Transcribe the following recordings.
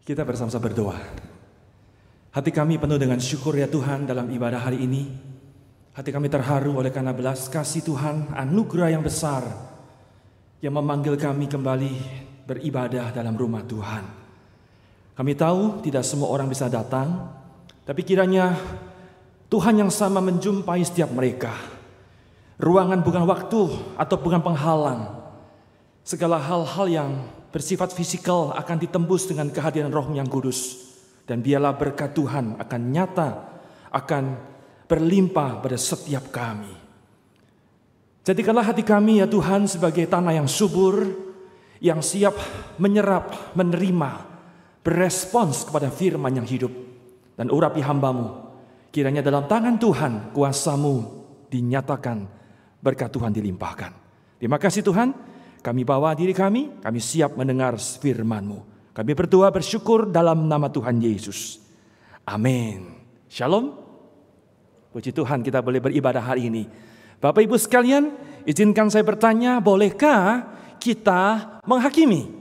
Kita bersama-sama berdoa. Hati kami penuh dengan syukur ya Tuhan dalam ibadah hari ini. Hati kami terharu oleh karena belas kasih Tuhan, anugerah yang besar yang memanggil kami kembali beribadah dalam rumah Tuhan. Kami tahu tidak semua orang bisa datang, tapi kiranya Tuhan yang sama menjumpai setiap mereka. Ruangan bukan waktu atau bukan penghalang. Segala hal-hal yang bersifat fisikal akan ditembus dengan kehadiran Roh yang kudus. Dan biarlah berkat Tuhan akan nyata, akan berlimpah pada setiap kami. Jadikanlah hati kami ya Tuhan sebagai tanah yang subur, yang siap menyerap, menerima, berespons kepada firman yang hidup. Dan urapi hamba-Mu, kiranya dalam tangan Tuhan kuasa-Mu dinyatakan, berkat Tuhan dilimpahkan. Terima kasih Tuhan, kami bawa diri kami siap mendengar firman-Mu. Kami berdoa bersyukur dalam nama Tuhan Yesus. Amin. Shalom. Puji Tuhan kita boleh beribadah hari ini. Bapak Ibu sekalian, izinkan saya bertanya, bolehkah kita menghakimi?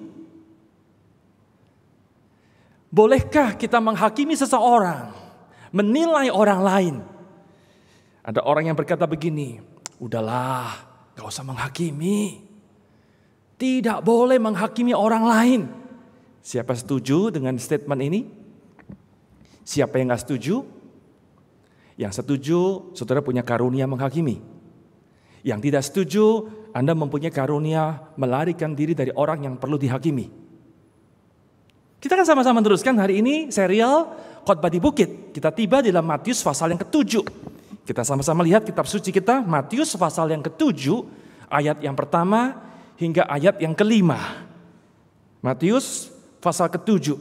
Bolehkah kita menghakimi seseorang? Menilai orang lain? Ada orang yang berkata begini, udahlah, gak usah menghakimi. Tidak boleh menghakimi orang lain. Siapa setuju dengan statement ini? Siapa yang gak setuju? Yang setuju, saudara punya karunia menghakimi. Yang tidak setuju, Anda mempunyai karunia melarikan diri dari orang yang perlu dihakimi. Kita akan sama-sama teruskan hari ini serial Khotbah di Bukit. Kita tiba di dalam Matius pasal yang ke-7. Kita sama-sama lihat kitab suci kita, Matius pasal yang ke-7, ayat yang pertama hingga ayat yang ke-5. Matius pasal ke-7.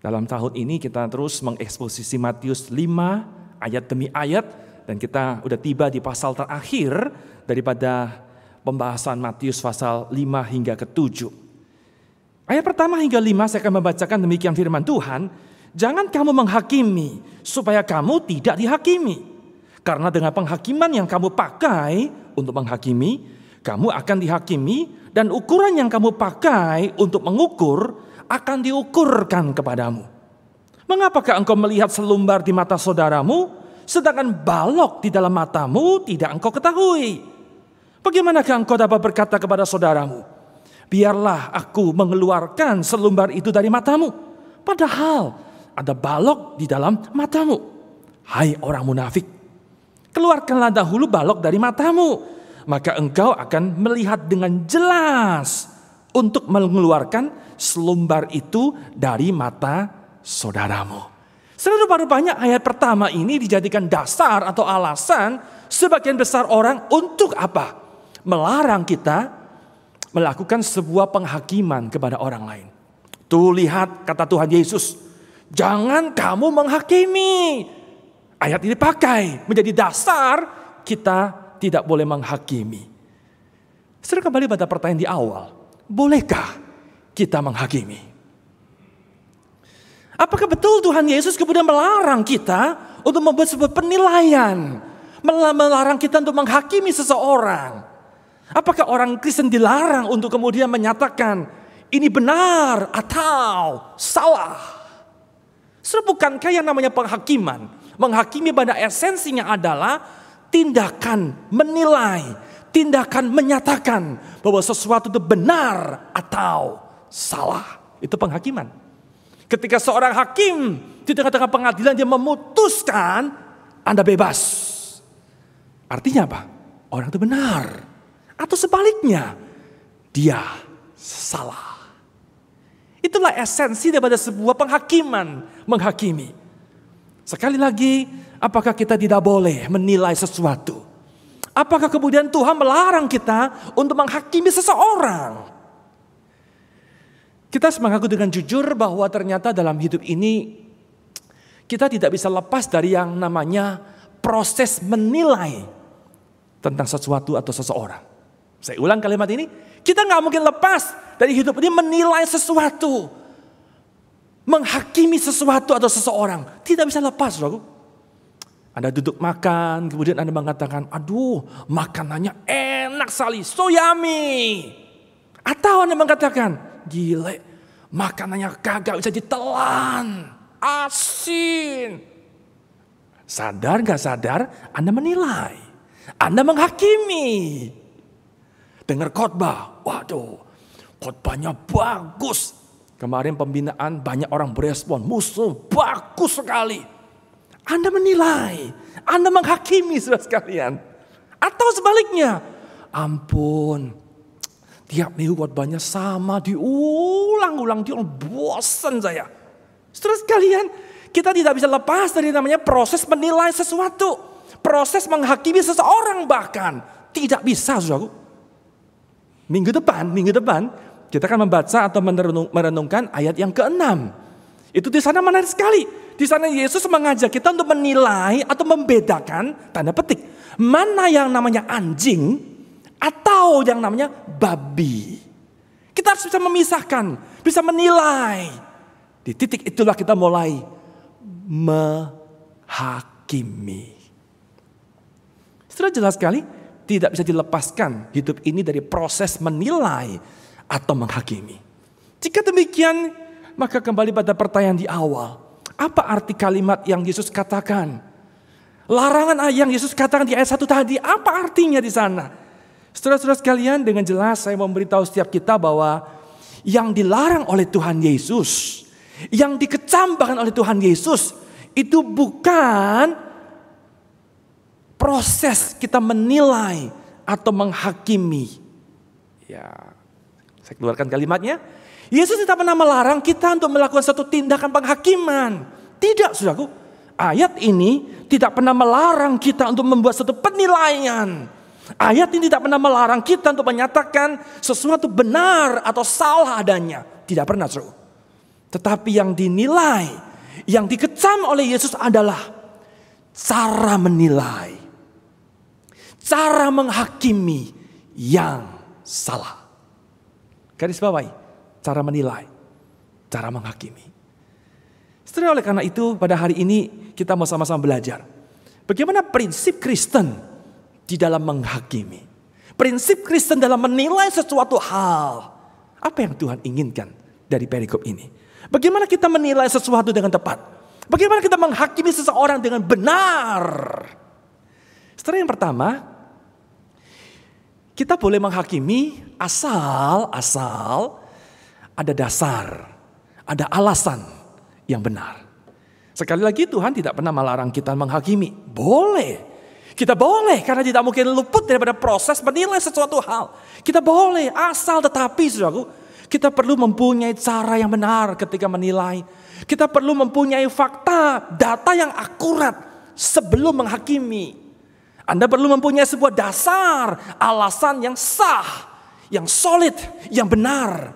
Dalam tahun ini kita terus mengeksposisi Matius 5 ayat demi ayat. Dan kita udah tiba di pasal terakhir daripada pembahasan Matius pasal 5 hingga ke-7. Ayat pertama hingga 5 saya akan membacakan demikian firman Tuhan. Jangan kamu menghakimi supaya kamu tidak dihakimi. Karena dengan penghakiman yang kamu pakai untuk menghakimi, kamu akan dihakimi, dan ukuran yang kamu pakai untuk mengukur akan diukurkan kepadamu. Mengapakah engkau melihat selumbar di mata saudaramu, sedangkan balok di dalam matamu tidak engkau ketahui? Bagaimanakah engkau dapat berkata kepada saudaramu, biarlah aku mengeluarkan selumbar itu dari matamu, padahal ada balok di dalam matamu? Hai orang munafik, keluarkanlah dahulu balok dari matamu, maka engkau akan melihat dengan jelas untuk mengeluarkan selumbar itu dari mata saudaramu. Rupa-rupanya ayat pertama ini dijadikan dasar atau alasan sebagian besar orang untuk apa? Melarang kita melakukan sebuah penghakiman kepada orang lain. Tuh lihat kata Tuhan Yesus, jangan kamu menghakimi. Ayat ini pakai menjadi dasar kita tidak boleh menghakimi. Setelah kembali pada pertanyaan di awal, bolehkah kita menghakimi? Apakah betul Tuhan Yesus kemudian melarang kita untuk membuat sebuah penilaian? Melarang kita untuk menghakimi seseorang? Apakah orang Kristen dilarang untuk kemudian menyatakan ini benar atau salah? Bukankah yang namanya penghakiman? Menghakimi pada esensinya adalah tindakan menilai, tindakan menyatakan bahwa sesuatu itu benar atau salah. Itu penghakiman. Ketika seorang hakim di tengah-tengah pengadilan dia memutuskan Anda bebas. Artinya apa? Orang itu benar. Atau sebaliknya, dia salah. Itulah esensi daripada sebuah penghakiman, menghakimi. Sekali lagi, apakah kita tidak boleh menilai sesuatu? Apakah kemudian Tuhan melarang kita untuk menghakimi seseorang? Kita mengaku dengan jujur bahwa ternyata dalam hidup ini kita tidak bisa lepas dari yang namanya proses menilai tentang sesuatu atau seseorang. Saya ulang kalimat ini, kita nggak mungkin lepas dari hidup ini menilai sesuatu, menghakimi sesuatu atau seseorang. Tidak bisa lepas, saudaraku. Anda duduk makan, kemudian Anda mengatakan, aduh makanannya enak sekali, so yummy. Atau Anda mengatakan, gile, makanannya kagak bisa ditelan, asin. Sadar gak sadar, Anda menilai, Anda menghakimi. Dengar khotbah, waduh, khotbahnya bagus. Kemarin pembinaan banyak orang berespon, musuh bagus sekali. Anda menilai, Anda menghakimi saudara sekalian. Atau sebaliknya, ampun, tiap minggu khotbahnya sama, diulang-ulang, bosan saya. Saudara sekalian, kita tidak bisa lepas dari namanya proses menilai sesuatu. Proses menghakimi seseorang bahkan. Tidak bisa, saudaraku. Minggu depan kita akan membaca atau merenungkan ayat yang ke-6. Itu di sana menarik sekali. Di sana Yesus mengajak kita untuk menilai atau membedakan, tanda petik, mana yang namanya anjing atau yang namanya babi. Kita harus bisa memisahkan, bisa menilai. Di titik itulah kita mulai menghakimi. Sudah jelas sekali, tidak bisa dilepaskan hidup ini dari proses menilai atau menghakimi. Jika demikian, maka kembali pada pertanyaan di awal. Apa arti kalimat yang Yesus katakan? Larangan yang Yesus katakan di ayat 1 tadi, apa artinya di sana? Saudara-saudara sekalian, dengan jelas saya memberitahu setiap kita bahwa yang dilarang oleh Tuhan Yesus, yang dikecam bahkan oleh Tuhan Yesus, itu bukan proses kita menilai atau menghakimi. Ya, saya keluarkan kalimatnya. Yesus tidak pernah melarang kita untuk melakukan satu tindakan penghakiman. Tidak, saudaraku. Ayat ini tidak pernah melarang kita untuk membuat satu penilaian. Ayat ini tidak pernah melarang kita untuk menyatakan sesuatu benar atau salah adanya. Tidak pernah, saudaraku. Tetapi yang dinilai, yang dikecam oleh Yesus adalah cara menilai, cara menghakimi yang salah. Garis bawahi, cara menilai, cara menghakimi. Setelah oleh karena itu pada hari ini kita mau sama-sama belajar bagaimana prinsip Kristen di dalam menghakimi. Prinsip Kristen dalam menilai sesuatu hal. Apa yang Tuhan inginkan dari perikop ini? Bagaimana kita menilai sesuatu dengan tepat? Bagaimana kita menghakimi seseorang dengan benar? Setelah yang pertama, kita boleh menghakimi asal ada dasar, ada alasan yang benar. Sekali lagi Tuhan tidak pernah melarang kita menghakimi. Boleh. Kita boleh karena tidak mungkin luput daripada proses menilai sesuatu hal. Kita boleh asal tetapi saudaraku, kita perlu mempunyai cara yang benar ketika menilai. Kita perlu mempunyai fakta, data yang akurat sebelum menghakimi. Anda perlu mempunyai sebuah dasar, alasan yang sah, yang solid, yang benar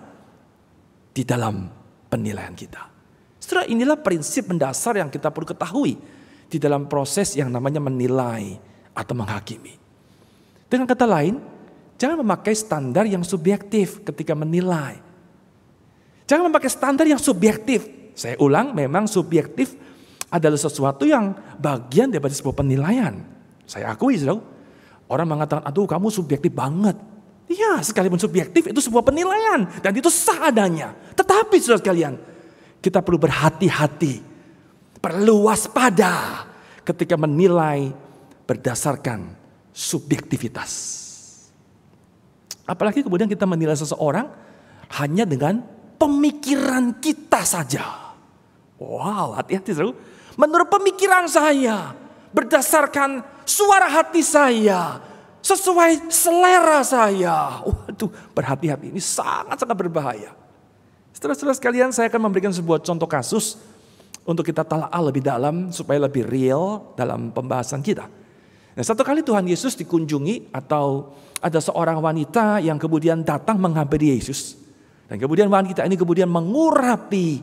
di dalam penilaian kita. Setelah inilah prinsip mendasar yang kita perlu ketahui di dalam proses yang namanya menilai atau menghakimi. Dengan kata lain, jangan memakai standar yang subjektif ketika menilai. Jangan memakai standar yang subjektif. Saya ulang, memang subjektif adalah sesuatu yang bagian daripada sebuah penilaian. Saya akui, saudara. Orang mengatakan, aduh kamu subjektif banget. Iya, sekalipun subjektif itu sebuah penilaian. Dan itu sah adanya. Tetapi saudara sekalian, kita perlu berhati-hati. Perlu waspada ketika menilai berdasarkan subjektivitas. Apalagi kemudian kita menilai seseorang hanya dengan pemikiran kita saja. Wow, hati-hati saudara. Menurut pemikiran saya, berdasarkan suara hati saya, sesuai selera saya. Waduh, berhati-hati, ini sangat-sangat berbahaya. Saudara-saudara sekalian, saya akan memberikan sebuah contoh kasus untuk kita talaah lebih dalam supaya lebih real dalam pembahasan kita. Nah, satu kali Tuhan Yesus dikunjungi atau ada seorang wanita yang kemudian datang menghampiri Yesus. Dan kemudian wanita ini kemudian mengurapi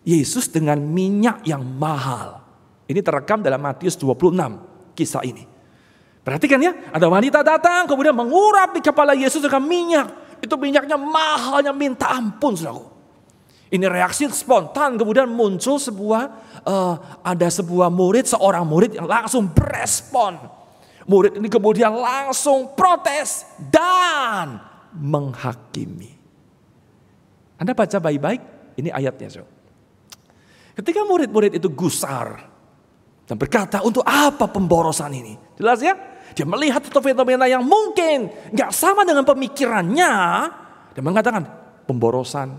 Yesus dengan minyak yang mahal. Ini terekam dalam Matius 26 kisah ini. Perhatikan ya, ada wanita datang kemudian mengurapi kepala Yesus dengan minyak. Itu minyaknya mahalnya minta ampun, saudaraku. Ini reaksi spontan, kemudian muncul ada sebuah murid, seorang murid yang langsung berespon. Murid ini kemudian langsung protes dan menghakimi. Anda baca baik-baik, ini ayatnya. Ketika murid-murid itu gusar dan berkata, untuk apa pemborosan ini? Jelas ya? Dia melihat satu fenomena yang mungkin gak sama dengan pemikirannya. Dia mengatakan, pemborosan.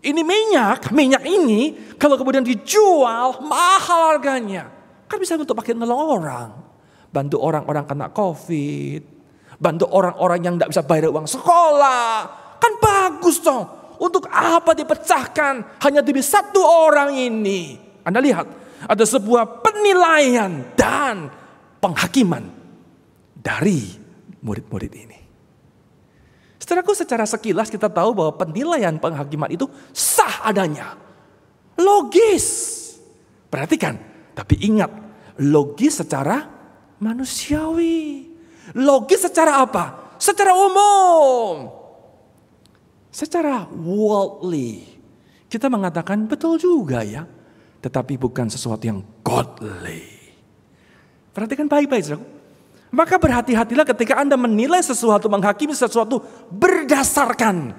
Ini minyak ini kalau kemudian dijual mahal harganya. Kan bisa untuk pakai nolong orang. Bantu orang-orang kena COVID. Bantu orang-orang yang gak bisa bayar uang sekolah. Kan bagus dong. Untuk apa dipecahkan hanya demi satu orang ini? Anda lihat, ada sebuah penilaian dan penghakiman dari murid-murid ini. Saudaraku, secara sekilas kita tahu bahwa penilaian penghakiman itu sah adanya. Logis. Perhatikan, tapi ingat, logis secara manusiawi. Logis secara apa? Secara umum. Secara worldly, kita mengatakan betul juga ya, tetapi bukan sesuatu yang godly. Perhatikan baik-baik, saudara. Maka berhati-hatilah ketika Anda menilai sesuatu, menghakimi sesuatu berdasarkan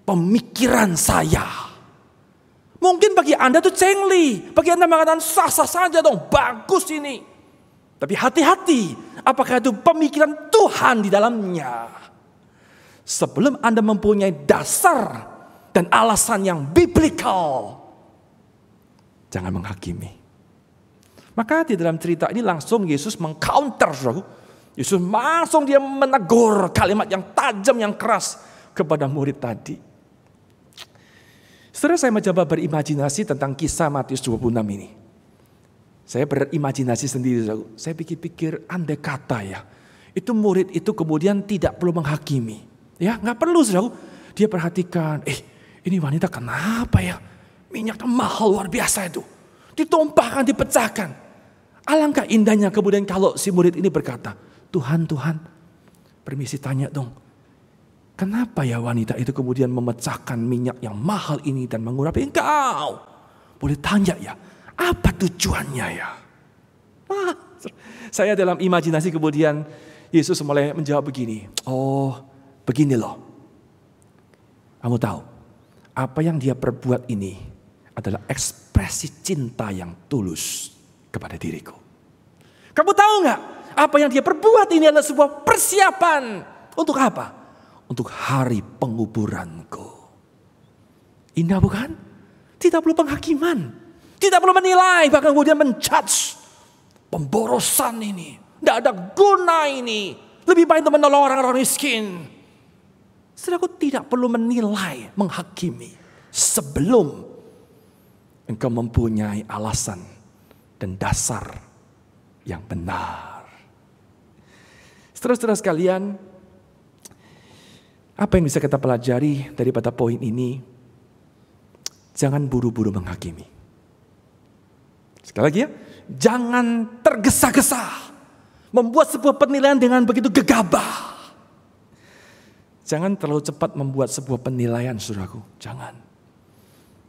pemikiran saya. Mungkin bagi Anda itu cengli, bagi Anda mengatakan sah-sah saja dong, bagus ini. Tapi hati-hati, apakah itu pemikiran Tuhan di dalamnya? Sebelum Anda mempunyai dasar dan alasan yang biblical, jangan menghakimi. Maka di dalam cerita ini langsung Yesus mengcounter. Yesus langsung dia menegur kalimat yang tajam, yang keras kepada murid tadi. Setelah saya mencoba berimajinasi tentang kisah Matius 26 ini. Saya berimajinasi sendiri. Saya pikir-pikir, andai kata ya, itu murid itu kemudian tidak perlu menghakimi. Ya, nggak perlu, saudara. Dia perhatikan, ini wanita kenapa ya? Minyaknya mahal luar biasa itu. Ditumpahkan, dipecahkan. Alangkah indahnya kemudian kalau si murid ini berkata, Tuhan, permisi tanya dong. Kenapa ya wanita itu kemudian memecahkan minyak yang mahal ini dan mengurapi engkau? Boleh tanya ya, apa tujuannya ya? Saya dalam imajinasi kemudian Yesus mulai menjawab begini. Begini loh, kamu tahu, apa yang dia perbuat ini adalah ekspresi cinta yang tulus kepada diriku. Kamu tahu nggak, apa yang dia perbuat ini adalah sebuah persiapan untuk apa? Untuk hari penguburanku. Indah bukan? Tidak perlu penghakiman, tidak perlu menilai, bahkan kemudian menjudge. Pemborosan ini, tidak ada guna ini. Lebih baik untuk menolong orang-orang miskin. Saudaraku, tidak perlu menilai, menghakimi sebelum engkau mempunyai alasan dan dasar yang benar. Saudara-saudara sekalian, apa yang bisa kita pelajari daripada poin ini? Jangan buru-buru menghakimi. Sekali lagi ya, jangan tergesa-gesa membuat sebuah penilaian dengan begitu gegabah. Jangan terlalu cepat membuat sebuah penilaian, saudaraku. Jangan.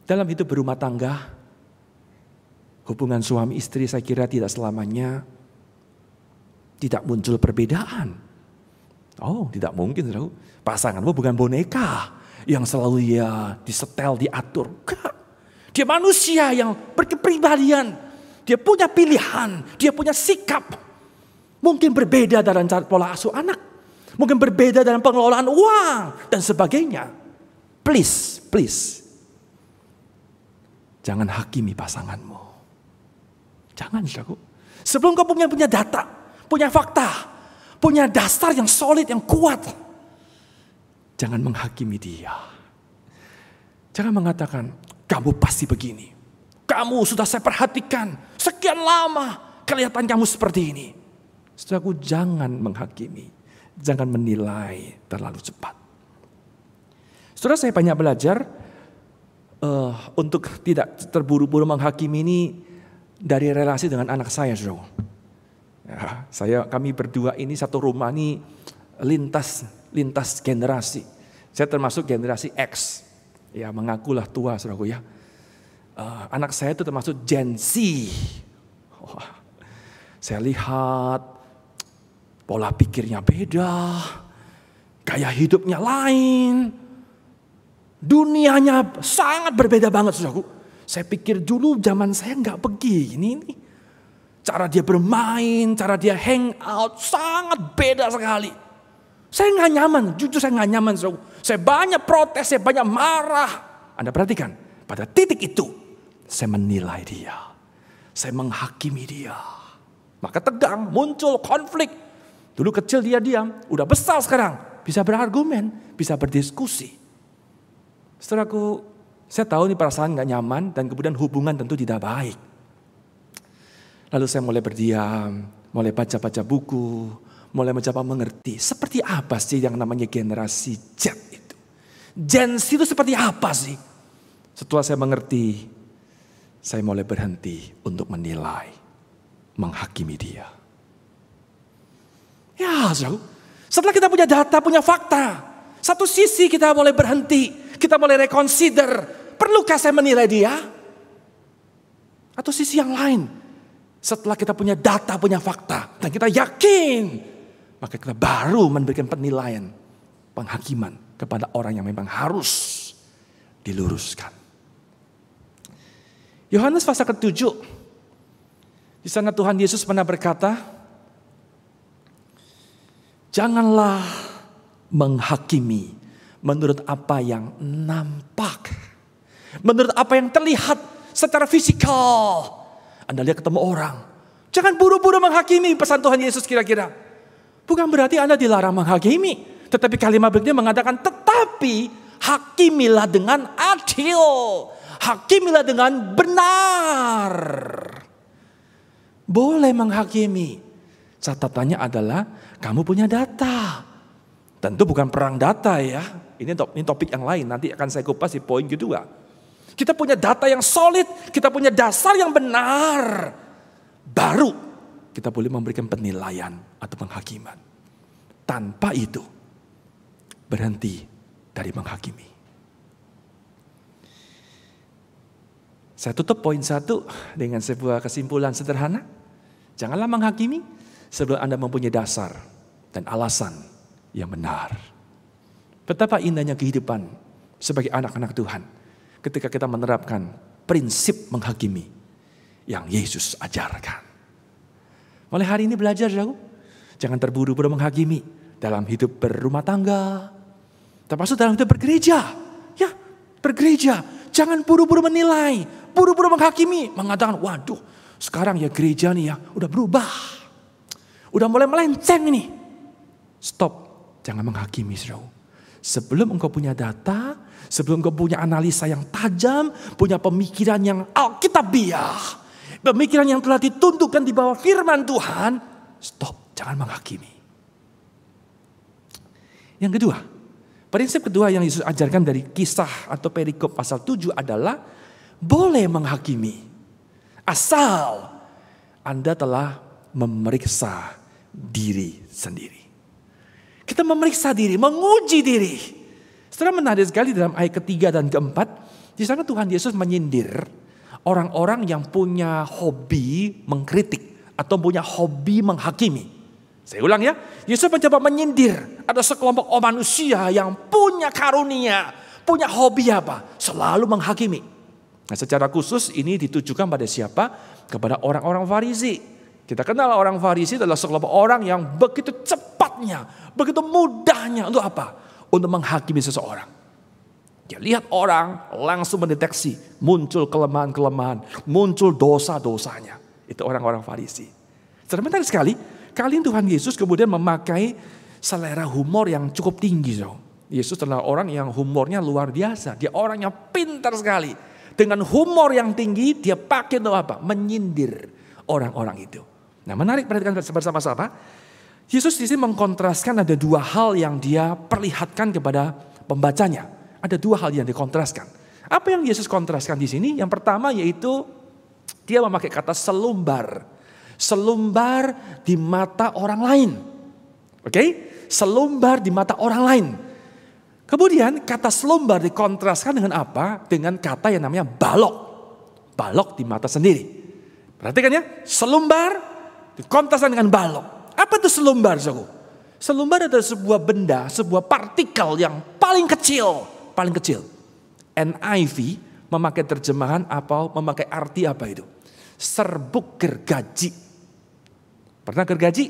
Dalam hidup berumah tangga, hubungan suami istri saya kira tidak selamanya tidak muncul perbedaan. Tidak mungkin, saudaraku. Pasanganmu bukan boneka yang selalu disetel, diatur. Enggak. Dia manusia yang berkepribadian. Dia punya pilihan, dia punya sikap. Mungkin berbeda dalam cara pola asuh anak. Mungkin berbeda dalam pengelolaan uang dan sebagainya. Please. Jangan hakimi pasanganmu. Jangan, saudaraku. Sebelum kau punya data, punya fakta, punya dasar yang solid, yang kuat. Jangan menghakimi dia. Jangan mengatakan, kamu pasti begini. Kamu sudah saya perhatikan, sekian lama kelihatan kamu seperti ini. Saudaraku, jangan menghakimi. Jangan menilai terlalu cepat. Saudara, saya banyak belajar untuk tidak terburu-buru menghakimi ini dari relasi dengan anak saya, saudara. Kami berdua ini satu rumah ini lintas generasi. Saya termasuk generasi X, ya mengakulah tua, saudaraku ya. Anak saya itu termasuk Gen Z. Saya lihat pola pikirnya beda, gaya hidupnya lain, dunianya sangat berbeda banget, saudaraku. Saya pikir dulu zaman saya nggak begini nih. Cara dia bermain, cara dia hang out sangat beda sekali. Saya nggak nyaman, jujur saya nggak nyaman, saudaraku. Saya banyak protes, saya banyak marah. Anda perhatikan, pada titik itu saya menilai dia, saya menghakimi dia. Maka tegang, muncul konflik. Dulu kecil dia diam, udah besar sekarang. Bisa berargumen, bisa berdiskusi. Saudaraku, saya tahu ini perasaan gak nyaman dan kemudian hubungan tentu tidak baik. Lalu saya mulai berdiam, mulai baca-baca buku, mulai mencoba mengerti. Seperti apa sih yang namanya generasi Z itu? Gen Z itu seperti apa sih? Setelah saya mengerti, saya mulai berhenti untuk menilai, menghakimi dia. Ya, saudara, setelah kita punya data, punya fakta, satu sisi kita mulai berhenti, kita mulai reconsider, perlukah saya menilai dia? Atau sisi yang lain, setelah kita punya data, punya fakta, dan kita yakin, maka kita baru memberikan penilaian, penghakiman kepada orang yang memang harus diluruskan. Yohanes pasal ke-7, di sana Tuhan Yesus pernah berkata, janganlah menghakimi menurut apa yang nampak. Menurut apa yang terlihat secara fisikal. Anda lihat ketemu orang. Jangan buru-buru menghakimi, pesan Tuhan Yesus kira-kira. Bukan berarti Anda dilarang menghakimi. Tetapi kalimat berikutnya mengatakan, tetapi hakimilah dengan adil. Hakimilah dengan benar. Boleh menghakimi. Catatannya adalah kamu punya data. Tentu bukan perang data ya. Ini topik yang lain. Nanti akan saya kupas di poin kedua. Kita punya data yang solid. Kita punya dasar yang benar. Baru kita boleh memberikan penilaian atau penghakiman. Tanpa itu berhenti dari menghakimi. Saya tutup poin 1 dengan sebuah kesimpulan sederhana. Janganlah menghakimi sebelum Anda mempunyai dasar dan alasan yang benar. Betapa indahnya kehidupan sebagai anak-anak Tuhan ketika kita menerapkan prinsip menghakimi yang Yesus ajarkan. Mulai hari ini belajar, saudaraku, jangan terburu-buru menghakimi dalam hidup berumah tangga, termasuk dalam hidup bergereja. Ya, bergereja, jangan buru-buru menilai, buru-buru menghakimi, mengatakan, waduh, sekarang ya gereja nih ya udah berubah. Udah mulai melenceng ini. Stop, jangan menghakimi, saudara. Sebelum engkau punya data, sebelum engkau punya analisa yang tajam, punya pemikiran yang alkitabiah, pemikiran yang telah ditundukkan di bawah firman Tuhan, stop, jangan menghakimi. Yang kedua, prinsip kedua yang Yesus ajarkan dari kisah atau perikop pasal 7 adalah boleh menghakimi. Asal Anda telah memeriksa diri sendiri. Kita memeriksa diri, menguji diri. Setelah menarik sekali dalam ayat ketiga dan keempat, di sana Tuhan Yesus menyindir orang-orang yang punya hobi mengkritik atau punya hobi menghakimi. Saya ulang ya, Yesus mencoba menyindir ada sekelompok manusia yang punya karunia, punya hobi apa? Selalu menghakimi. Nah, secara khusus ini ditujukan pada siapa? Kepada orang-orang Farisi. Kita kenal orang Farisi adalah sekelompok orang yang begitu cepatnya, begitu mudahnya untuk apa? Untuk menghakimi seseorang. Dia lihat orang langsung mendeteksi muncul kelemahan-kelemahan, muncul dosa-dosanya. Itu orang-orang Farisi. Sebenarnya sekali, kali ini Tuhan Yesus kemudian memakai selera humor yang cukup tinggi. Yesus adalah orang yang humornya luar biasa. Dia orang yang pintar sekali. Dengan humor yang tinggi dia pakai untuk apa? Menyindir orang-orang itu. Nah, menarik perhatikan bersama-sama. Yesus di sini mengkontraskan ada dua hal yang dia perlihatkan kepada pembacanya. Ada dua hal yang dikontraskan. Apa yang Yesus kontraskan di sini? Yang pertama yaitu dia memakai kata selumbar. Selumbar di mata orang lain. Oke? Selumbar di mata orang lain. Kemudian kata selumbar dikontraskan dengan apa? Dengan kata yang namanya balok. Balok di mata sendiri. Perhatikan ya, selumbar dikontraskan dengan balok. Apa itu selumbar, saudara? Selumbar adalah sebuah benda, sebuah partikel yang paling kecil. Paling kecil. NIV memakai terjemahan atau memakai arti apa itu? Serbuk gergaji. Pernah gergaji?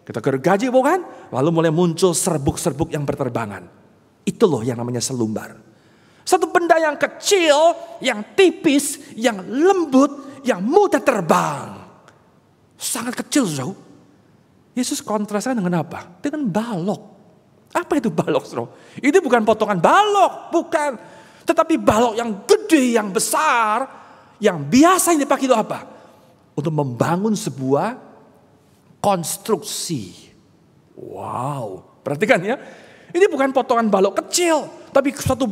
Kita gergaji bukan? Lalu mulai muncul serbuk-serbuk yang berterbangan. Itu loh yang namanya selumbar. Satu benda yang kecil, yang tipis, yang lembut, yang mudah terbang. Sangat kecil, saudara. Yesus kontraskan dengan apa? Dengan balok. Apa itu balok, saudara? Ini bukan potongan balok, bukan. Tetapi balok yang gede, yang besar, yang biasa yang dipakai itu apa? Untuk membangun sebuah konstruksi. Wow, perhatikan ya. Ini bukan potongan balok kecil, tapi satu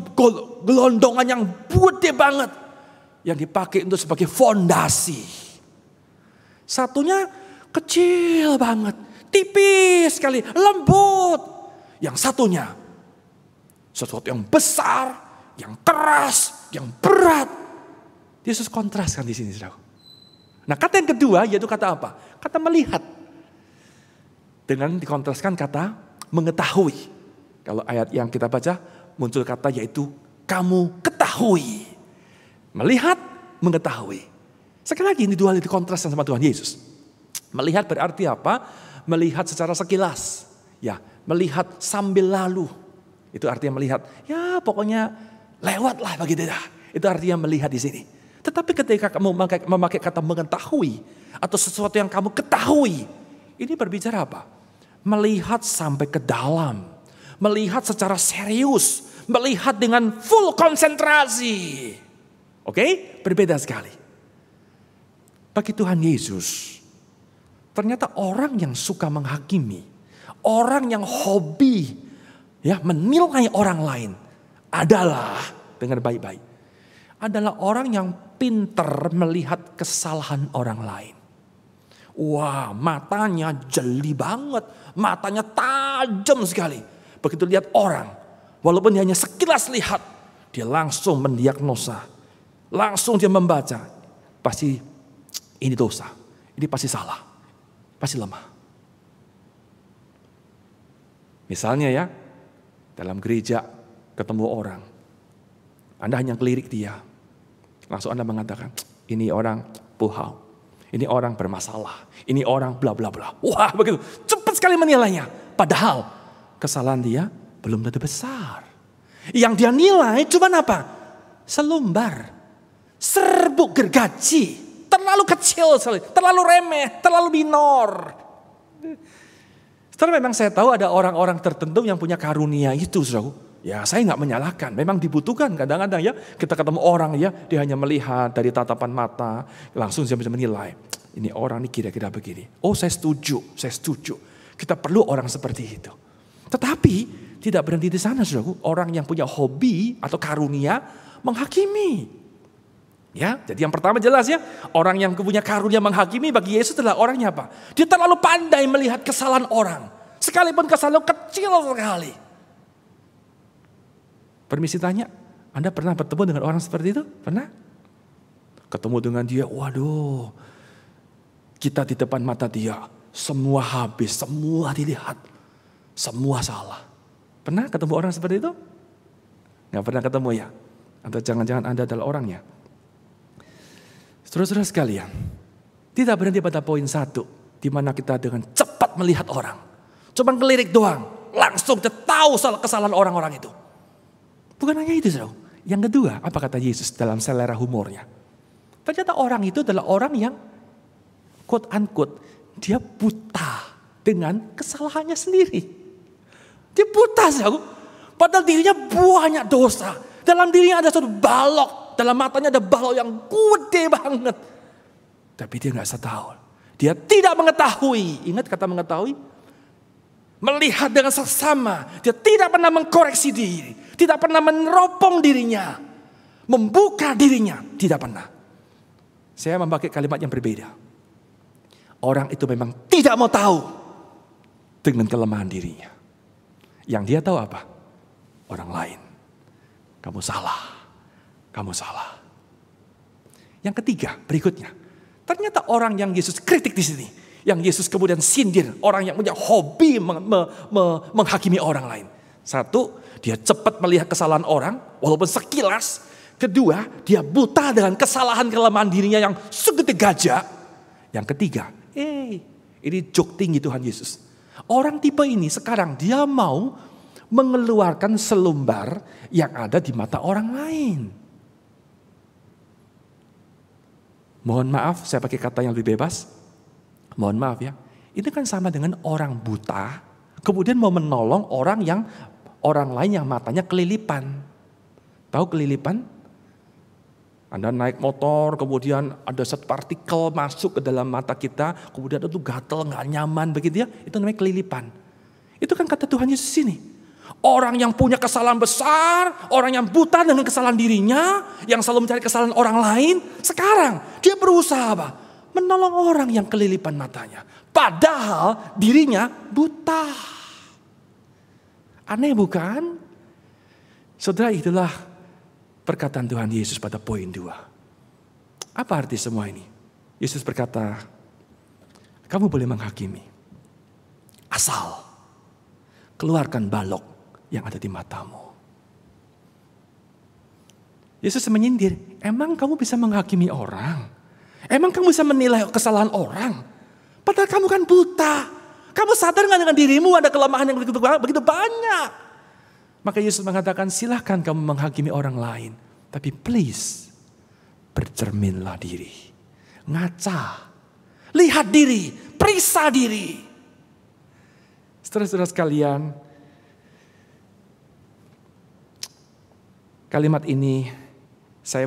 gelondongan yang gede banget. Yang dipakai untuk sebagai fondasi. Satunya kecil banget, tipis sekali, lembut. Yang satunya sesuatu yang besar, yang keras, yang berat. Yesus kontraskan di sini, saudara. Nah, kata yang kedua yaitu kata apa? Kata melihat. Dengan dikontraskan kata mengetahui. Kalau ayat yang kita baca muncul kata yaitu kamu ketahui. Melihat, mengetahui. Sekali lagi ini dua hal dikontraskan sama Tuhan Yesus. Melihat berarti apa? Melihat secara sekilas. Ya, melihat sambil lalu. Itu artinya melihat. Ya, pokoknya lewatlah begitu dah. Itu artinya melihat di sini. Tetapi ketika kamu memakai kata mengetahui atau sesuatu yang kamu ketahui, ini berbicara apa? Melihat sampai ke dalam. Melihat secara serius. Melihat dengan full konsentrasi. Oke? Berbeda sekali. Bagi Tuhan Yesus, ternyata orang yang suka menghakimi, orang yang hobi ya menilai orang lain adalah, dengar baik-baik, adalah orang yang pintar melihat kesalahan orang lain. Wah, matanya jeli banget, matanya tajam sekali. Begitu lihat orang, walaupun hanya sekilas lihat, dia langsung mendiagnosa, langsung dia membaca, pasti ini dosa, ini pasti salah, pasti lemah. Misalnya ya, dalam gereja ketemu orang, Anda hanya kelirik dia, langsung Anda mengatakan, ini orang puhau, ini orang bermasalah, ini orang bla bla bla. Wah, begitu, cepat sekali menilainya. Padahal kesalahan dia belum tentu besar. Yang dia nilai cuma apa? Selumbar, serbuk gergaji. Terlalu kecil sekali, terlalu remeh, terlalu minor. Setelah memang saya tahu ada orang-orang tertentu yang punya karunia itu, saudara. Ya saya nggak menyalahkan, memang dibutuhkan kadang-kadang ya. Kita ketemu orang ya, dia hanya melihat dari tatapan mata, langsung dia bisa menilai. Ini orang ini kira-kira begini. Oh saya setuju. Kita perlu orang seperti itu. Tetapi tidak berhenti di sana, saudara. Orang yang punya hobi atau karunia menghakimi. Ya, jadi yang pertama jelas ya, orang yang punya karunia menghakimi bagi Yesus adalah orangnya apa? Dia terlalu pandai melihat kesalahan orang, sekalipun kesalahan kecil sekali. Permisi tanya, Anda pernah bertemu dengan orang seperti itu? Pernah? Ketemu dengan dia, waduh, kita di depan mata dia, semua habis, semua dilihat, semua salah. Pernah ketemu orang seperti itu? Nggak pernah ketemu ya? Atau jangan-jangan Anda adalah orangnya? Saudara-saudara sekalian, tidak berhenti pada poin satu, di mana kita dengan cepat melihat orang. Cuma ngelirik doang, langsung kita tahu kesalahan orang-orang itu. Bukan hanya itu, saudara. Yang kedua, apa kata Yesus dalam selera humornya? Ternyata orang itu adalah orang yang quote unquote, dia buta dengan kesalahannya sendiri. Dia buta, saudara. Padahal dirinya banyak dosa. Dalam dirinya ada suatu balok. Dalam matanya ada balok yang gede banget. Tapi dia gak tahu. Dia tidak mengetahui. Ingat kata mengetahui? Melihat dengan seksama. Dia tidak pernah mengkoreksi diri. Tidak pernah meneropong dirinya. Membuka dirinya. Tidak pernah. Saya memakai kalimat yang berbeda. Orang itu memang tidak mau tahu. Dengan kelemahan dirinya. Yang dia tahu apa? Orang lain. Kamu salah. Kamu salah. Yang ketiga, berikutnya. Ternyata orang yang Yesus kritik di sini. yang Yesus kemudian sindir? Orang yang punya hobi menghakimi orang lain. Satu, dia cepat melihat kesalahan orang walaupun sekilas. Kedua, dia buta dengan kesalahan kelemahan dirinya yang segede gajah. Yang ketiga, ini jok tinggi Tuhan Yesus. Orang tipe ini sekarang dia mau mengeluarkan selumbar yang ada di mata orang lain. Mohon maaf, saya pakai kata yang lebih bebas. Mohon maaf ya, ini kan sama dengan orang buta, kemudian mau menolong orang lain yang matanya kelilipan. Tahu kelilipan? Anda naik motor, kemudian ada satu partikel masuk ke dalam mata kita, kemudian itu gatel, nggak nyaman begitu ya. Itu namanya kelilipan. Itu kan kata Tuhan Yesus ini. Orang yang punya kesalahan besar, orang yang buta dengan kesalahan dirinya, yang selalu mencari kesalahan orang lain, sekarang dia berusaha apa? Menolong orang yang kelilipan matanya. Padahal dirinya buta. Aneh bukan? Saudara, itulah perkataan Tuhan Yesus pada poin 2. Apa arti semua ini? Yesus berkata, kamu boleh menghakimi. Asal keluarkan balok yang ada di matamu. Yesus menyindir, emang kamu bisa menghakimi orang? Emang kamu bisa menilai kesalahan orang? Padahal kamu kan buta. Kamu sadar gak dengan dirimu ada kelemahan yang begitu banyak? Maka Yesus mengatakan, silahkan kamu menghakimi orang lain. Tapi please, bercerminlah diri. Ngaca. Lihat diri. Periksa diri. Saudara-saudara sekalian, kalimat ini saya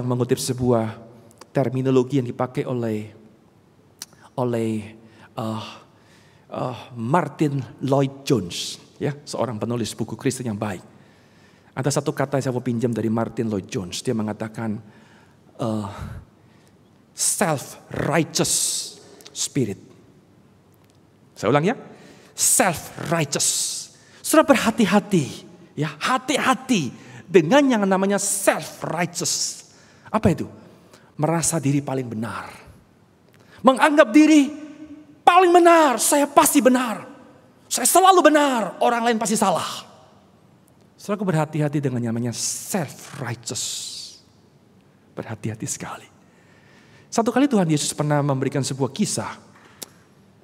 mengutip sebuah terminologi yang dipakai oleh Martin Lloyd Jones, ya, seorang penulis buku Kristen yang baik. Ada satu kata yang saya mau pinjam dari Martin Lloyd Jones. Dia mengatakan self-righteous spirit. Saya ulang ya, self-righteous. Saudara berhati-hati, ya, hati-hati dengan yang namanya self-righteous. Apa itu? Merasa diri paling benar. Menganggap diri paling benar. Saya pasti benar. Saya selalu benar. Orang lain pasti salah. Saudara, aku berhati-hati dengan yang namanya self-righteous. Berhati-hati sekali. Satu kali Tuhan Yesus pernah memberikan sebuah kisah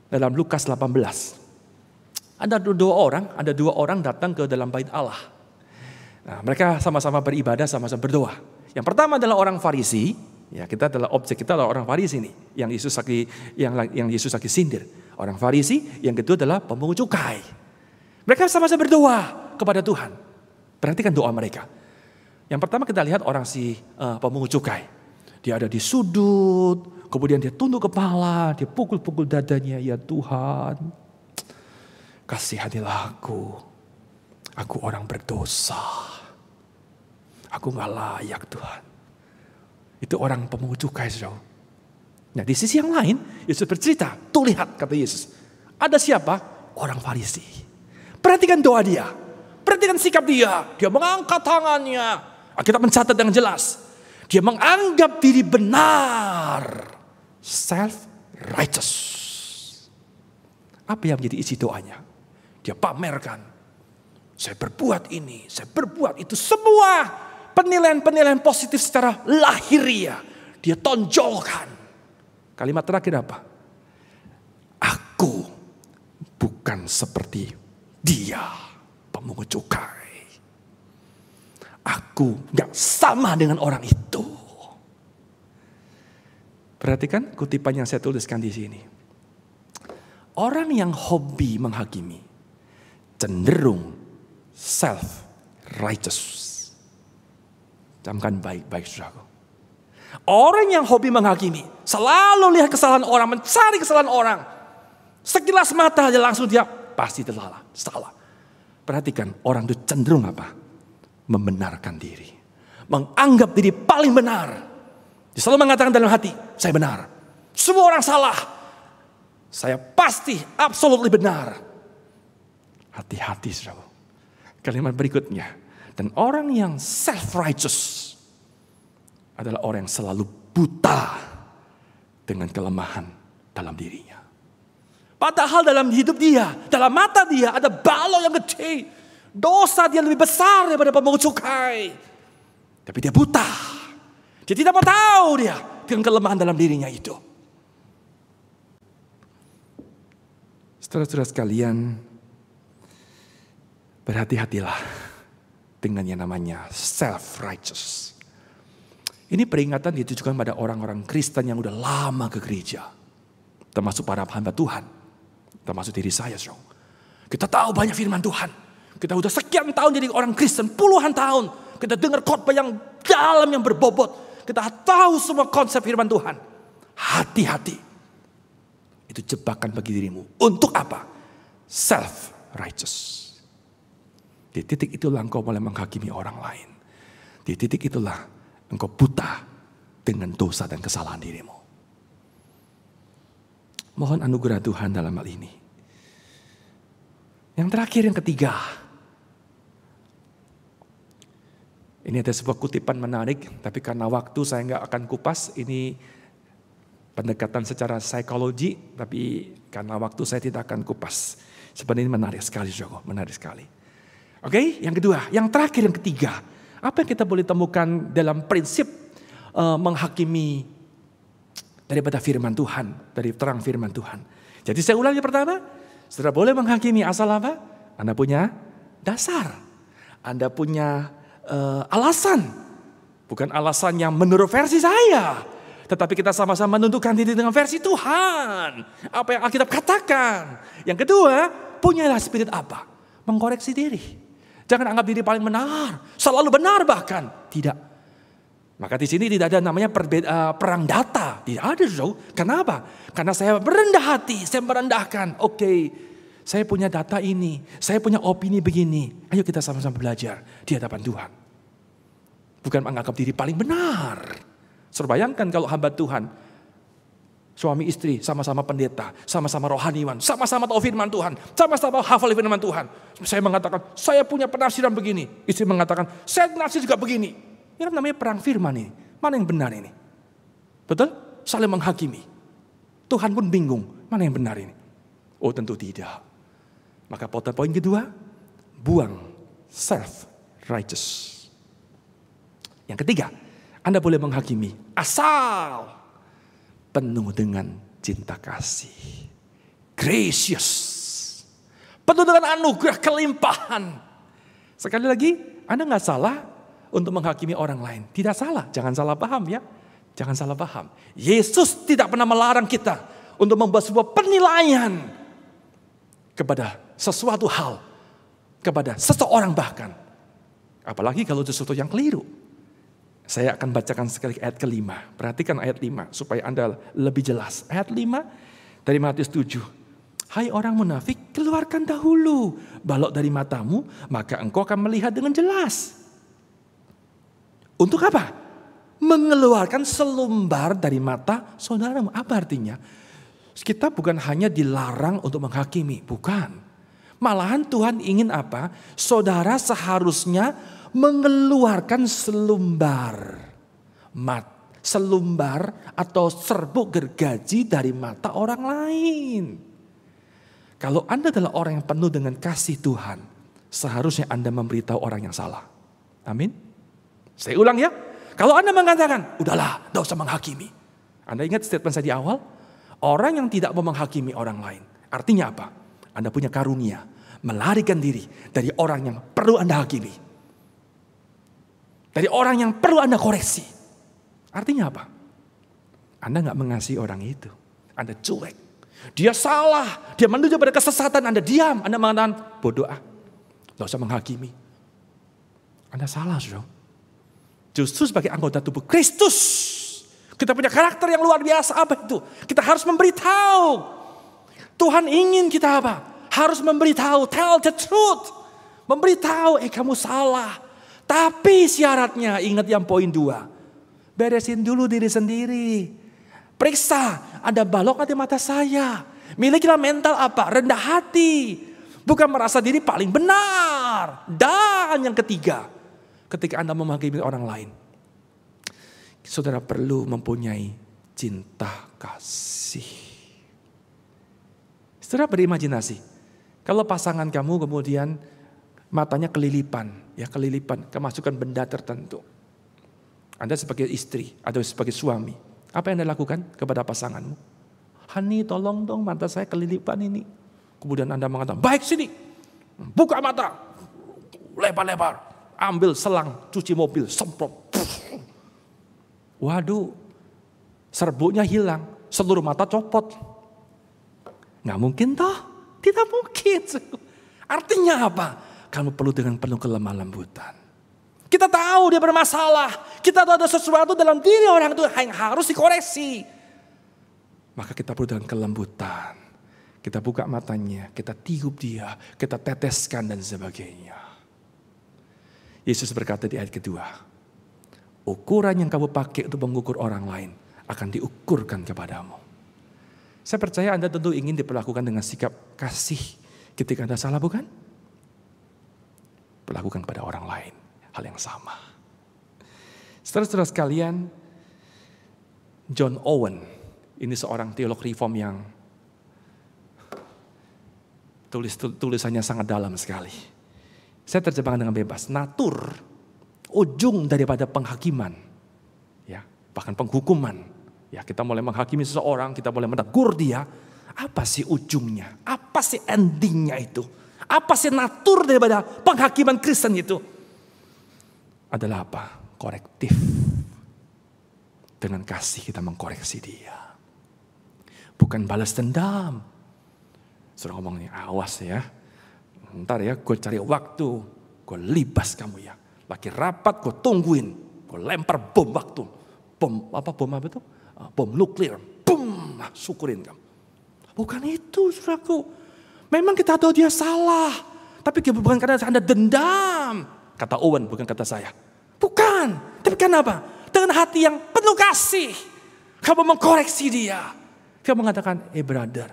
dalam Lukas 18. Ada dua orang datang ke dalam bait Allah. Nah, mereka sama-sama beribadah, sama-sama berdoa. Yang pertama adalah orang Farisi. Ya, kita adalah objek kita adalah orang Farisi nih, yang Yesus lagi sindir. Orang Farisi. Yang kedua adalah pemungut cukai. Mereka sama-sama berdoa kepada Tuhan. Perhatikan doa mereka. Yang pertama kita lihat orang pemungut cukai. Dia ada di sudut, kemudian dia tunduk kepala, dia pukul-pukul dadanya, ya Tuhan, kasihanilah aku. Aku orang berdosa. Aku gak layak Tuhan. Itu orang pemungut cukai, saudara. Nah, di sisi yang lain, Yesus bercerita. Tuh lihat, kata Yesus. Ada siapa? Orang Farisi. Perhatikan doa dia. Perhatikan sikap dia. Dia mengangkat tangannya. Kita mencatat dengan jelas. Dia menganggap diri benar. Self-righteous. Apa yang menjadi isi doanya? Dia pamerkan. Saya berbuat ini, saya berbuat itu. Semua penilaian-penilaian positif secara lahiriah dia tonjolkan. Kalimat terakhir apa? Aku bukan seperti dia, pemungut cukai. Aku gak sama dengan orang itu. Perhatikan kutipan yang saya tuliskan di sini. Orang yang hobi menghakimi cenderung self-righteous. Camkan baik-baik, saudaraku. Orang yang hobi menghakimi, selalu lihat kesalahan orang, mencari kesalahan orang. Sekilas mata aja langsung dia pasti salah. Perhatikan, orang itu cenderung apa? Membenarkan diri. Menganggap diri paling benar. Dia selalu mengatakan dalam hati, saya benar. Semua orang salah. Saya pasti absolutely benar. Hati-hati, saudara. Kalimat berikutnya. Dan orang yang self-righteous adalah orang yang selalu buta dengan kelemahan dalam dirinya. Padahal dalam hidup dia, dalam mata dia ada balok yang gede. Dosa dia lebih besar daripada pemungut cukai. Tapi dia buta. Dia tidak mau tahu dia dengan kelemahan dalam dirinya itu. Saudara-saudara sekalian, berhati-hatilah dengan yang namanya self-righteous. Ini peringatan ditujukan pada orang-orang Kristen yang udah lama ke gereja. Termasuk para hamba Tuhan. Termasuk diri saya. Kita tahu banyak firman Tuhan. Kita udah sekian tahun jadi orang Kristen, puluhan tahun. Kita dengar khotbah yang dalam, yang berbobot. Kita tahu semua konsep firman Tuhan. Hati-hati. Itu jebakan bagi dirimu. Untuk apa? Self-righteous. Di titik itulah engkau mulai menghakimi orang lain. Di titik itulah engkau buta dengan dosa dan kesalahan dirimu. Mohon anugerah Tuhan dalam hal ini. Yang terakhir, yang ketiga. Ini ada sebuah kutipan menarik, tapi karena waktu saya nggak akan kupas. Ini pendekatan secara psikologi, tapi karena waktu saya tidak akan kupas. Sebenarnya ini menarik sekali, Joko, menarik sekali. Oke, yang kedua, yang terakhir, yang ketiga. Apa yang kita boleh temukan dalam prinsip menghakimi daripada firman Tuhan, dari terang firman Tuhan. Jadi saya ulangi pertama, saudara boleh menghakimi asal apa? Anda punya dasar, Anda punya alasan, bukan alasan yang menurut versi saya, tetapi kita sama-sama menentukan diri dengan versi Tuhan. Apa yang Alkitab katakan. Yang kedua, punyalah spirit apa? Mengkoreksi diri. Jangan anggap diri paling benar, selalu benar bahkan. Tidak. Maka di sini tidak ada namanya perang data. Tidak ada, saudara. Kenapa? Karena saya merendah hati, saya merendahkan. Oke, saya punya data ini, saya punya opini begini. Ayo kita sama-sama belajar di hadapan Tuhan. Bukan menganggap diri paling benar. Bayangkan kalau hamba Tuhan, suami istri sama-sama pendeta, sama-sama rohaniwan, sama-sama tahu firman Tuhan, sama-sama hafal firman Tuhan. Saya mengatakan, saya punya penafsiran begini. Istri mengatakan, saya penafsir juga begini. Ini namanya perang firman ini. Mana yang benar ini? Betul? Saling menghakimi. Tuhan pun bingung, mana yang benar ini? Oh tentu tidak. Maka poin kedua, buang self-righteous. Yang ketiga, Anda boleh menghakimi asal penuh dengan cinta kasih. Gracious. Penuh dengan anugerah kelimpahan. Sekali lagi, Anda nggak salah untuk menghakimi orang lain. Tidak salah, jangan salah paham ya. Jangan salah paham. Yesus tidak pernah melarang kita untuk membuat sebuah penilaian kepada sesuatu hal, kepada seseorang bahkan. Apalagi kalau itu sesuatu yang keliru. Saya akan bacakan sekali ayat ke-5. Perhatikan ayat 5 supaya Anda lebih jelas. Ayat 5 dari Matius 7. Hai orang munafik, keluarkan dahulu balok dari matamu, maka engkau akan melihat dengan jelas. Untuk apa? Mengeluarkan selumbar dari mata saudaramu. Apa artinya? Kita bukan hanya dilarang untuk menghakimi, bukan. Malahan Tuhan ingin apa? Saudara seharusnya mengeluarkan selumbar atau serbuk gergaji dari mata orang lain. Kalau Anda adalah orang yang penuh dengan kasih Tuhan, seharusnya Anda memberitahu orang yang salah. Amin. Saya ulang ya. Kalau Anda mengatakan, udahlah, tidak usah menghakimi. Anda ingat statement saya di awal? Orang yang tidak mau menghakimi orang lain. Artinya apa? Anda punya karunia. Melarikan diri dari orang yang perlu Anda hakimi. Dari orang yang perlu Anda koreksi. Artinya apa? Anda gak mengasihi orang itu. Anda cuek. Dia salah. Dia menuju pada kesesatan. Anda diam. Anda mengatakan bodoh ah. Gak usah menghakimi. Anda salah, saudara. Justru sebagai anggota tubuh Kristus. Kita punya karakter yang luar biasa. Apa itu? Kita harus memberitahu. Tuhan ingin kita apa? Harus memberitahu. Tell the truth. Memberitahu, kamu salah. Tapi syaratnya, ingat yang poin 2. Beresin dulu diri sendiri. Periksa, ada balok di mata saya. Milikilah mental apa? Rendah hati. Bukan merasa diri paling benar. Dan yang ketiga, ketika Anda menghakimi orang lain, saudara perlu mempunyai cinta kasih. Saudara berimajinasi, kalau pasangan kamu kemudian matanya kelilipan, kemasukan benda tertentu. Anda sebagai istri atau sebagai suami, apa yang Anda lakukan kepada pasanganmu? Hani, tolong dong, mata saya kelilipan ini. Kemudian Anda mengatakan, baik sini, buka mata, lebar-lebar, ambil selang, cuci mobil, semprot. Waduh, serbuknya hilang, seluruh mata copot. Nggak mungkin toh, tidak mungkin. Artinya apa? Kamu perlu dengan penuh kelemah lembutan. Kita tahu dia bermasalah, kita tahu ada sesuatu dalam diri orang itu yang harus dikoreksi. Maka kita perlu dengan kelembutan. Kita buka matanya, kita tiup dia, kita teteskan dan sebagainya. Yesus berkata di ayat kedua, ukuran yang kamu pakai untuk mengukur orang lain akan diukurkan kepadamu. Saya percaya Anda tentu ingin diperlakukan dengan sikap kasih ketika Anda salah, bukan? Perlakukan kepada orang lain hal yang sama. Saudara-saudara sekalian, John Owen, ini seorang teolog reform yang tulisannya sangat dalam sekali. Saya terjemahkan dengan bebas. Natur, ujung daripada penghakiman, ya, bahkan penghukuman. Ya, kita mulai menghakimi seseorang, kita mulai menegur dia. Apa sih ujungnya? Apa sih endingnya itu? Apa sih natur daripada penghakiman Kristen itu? Adalah apa? Korektif. Dengan kasih kita mengkoreksi dia. Bukan balas dendam. Sudah ngomongnya, awas ya. Ntar ya, gue cari waktu. Gue libas kamu ya. Lagi rapat, gue tungguin. Gue lempar bom waktu. Bom apa tuh? Bom nuklir. Boom, syukurin kamu. Bukan itu, saudaraku. Memang kita tahu dia salah. Tapi bukan karena Anda dendam. Kata Owen, bukan kata saya. Bukan. Tapi kenapa? Dengan hati yang penuh kasih. Kamu mengkoreksi dia. Kamu mengatakan, brother,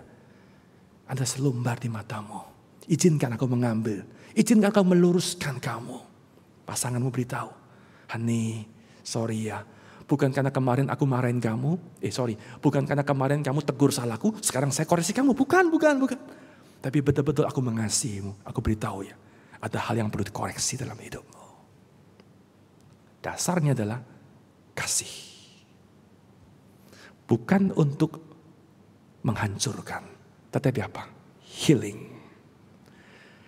ada selumbar di matamu. Izinkan aku mengambil. Izinkan aku meluruskan kamu. Pasanganmu beritahu, honey, sorry ya. Bukan karena kemarin aku marahin kamu. Bukan karena kemarin kamu tegur salahku. Sekarang saya koreksi kamu. Bukan. Tapi betul-betul aku mengasihimu. Aku beritahu ya. Ada hal yang perlu dikoreksi dalam hidupmu. Dasarnya adalah kasih. Bukan untuk menghancurkan. Tetapi apa? Healing.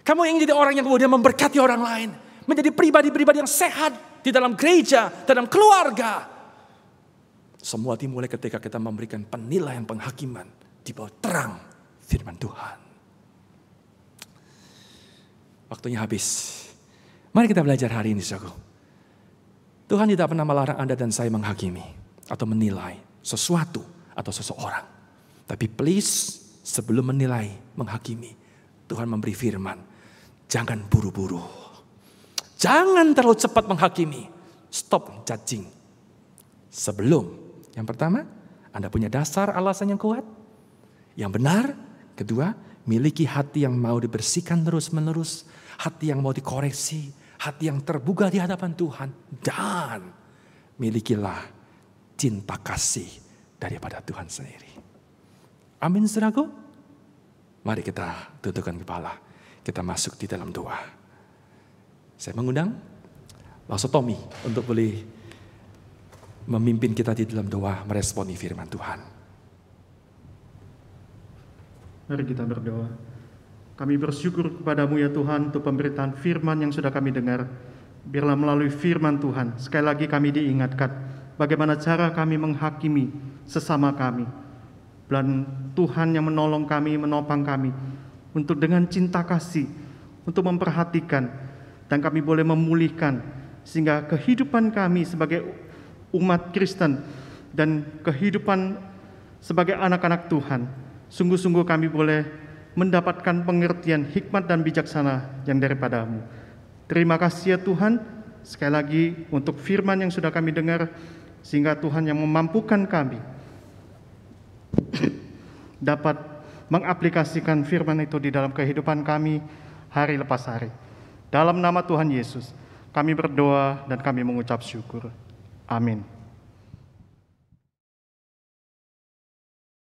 Kamu ingin jadi orang yang kemudian memberkati orang lain. Menjadi pribadi-pribadi yang sehat. Di dalam gereja, dalam keluarga. Semua dimulai ketika kita memberikan penilaian penghakiman di bawah terang firman Tuhan. Waktunya habis. Mari kita belajar hari ini, saudaraku. Tuhan tidak pernah melarang Anda dan saya menghakimi atau menilai sesuatu atau seseorang. Tapi please, sebelum menilai, menghakimi, Tuhan memberi firman. Jangan buru-buru. Jangan terlalu cepat menghakimi. Stop judging. Sebelum. Yang pertama, Anda punya dasar alasan yang kuat. Yang benar. Kedua, miliki hati yang mau dibersihkan terus-menerus. Hati yang mau dikoreksi. Hati yang terbuka di hadapan Tuhan. Dan milikilah cinta kasih daripada Tuhan sendiri. Amin, saudaraku. Mari kita tundukkan kepala. Kita masuk di dalam doa. Saya mengundang Pastor Tommy untuk boleh memimpin kita di dalam doa meresponi firman Tuhan. Mari kita berdoa. Kami bersyukur kepadamu ya Tuhan untuk pemberitaan firman yang sudah kami dengar. Biarlah melalui firman Tuhan, sekali lagi kami diingatkan bagaimana cara kami menghakimi sesama kami. Dan Tuhan yang menolong kami, menopang kami untuk dengan cinta kasih, untuk memperhatikan dan kami boleh memulihkan sehingga kehidupan kami sebagai umat Kristen dan kehidupan sebagai anak-anak Tuhan, sungguh-sungguh kami boleh mendapatkan pengertian hikmat dan bijaksana yang daripadamu. Terima kasih ya Tuhan, sekali lagi untuk firman yang sudah kami dengar, sehingga Tuhan yang memampukan kami dapat mengaplikasikan firman itu di dalam kehidupan kami hari lepas hari. Dalam nama Tuhan Yesus, kami berdoa dan kami mengucap syukur. Amin.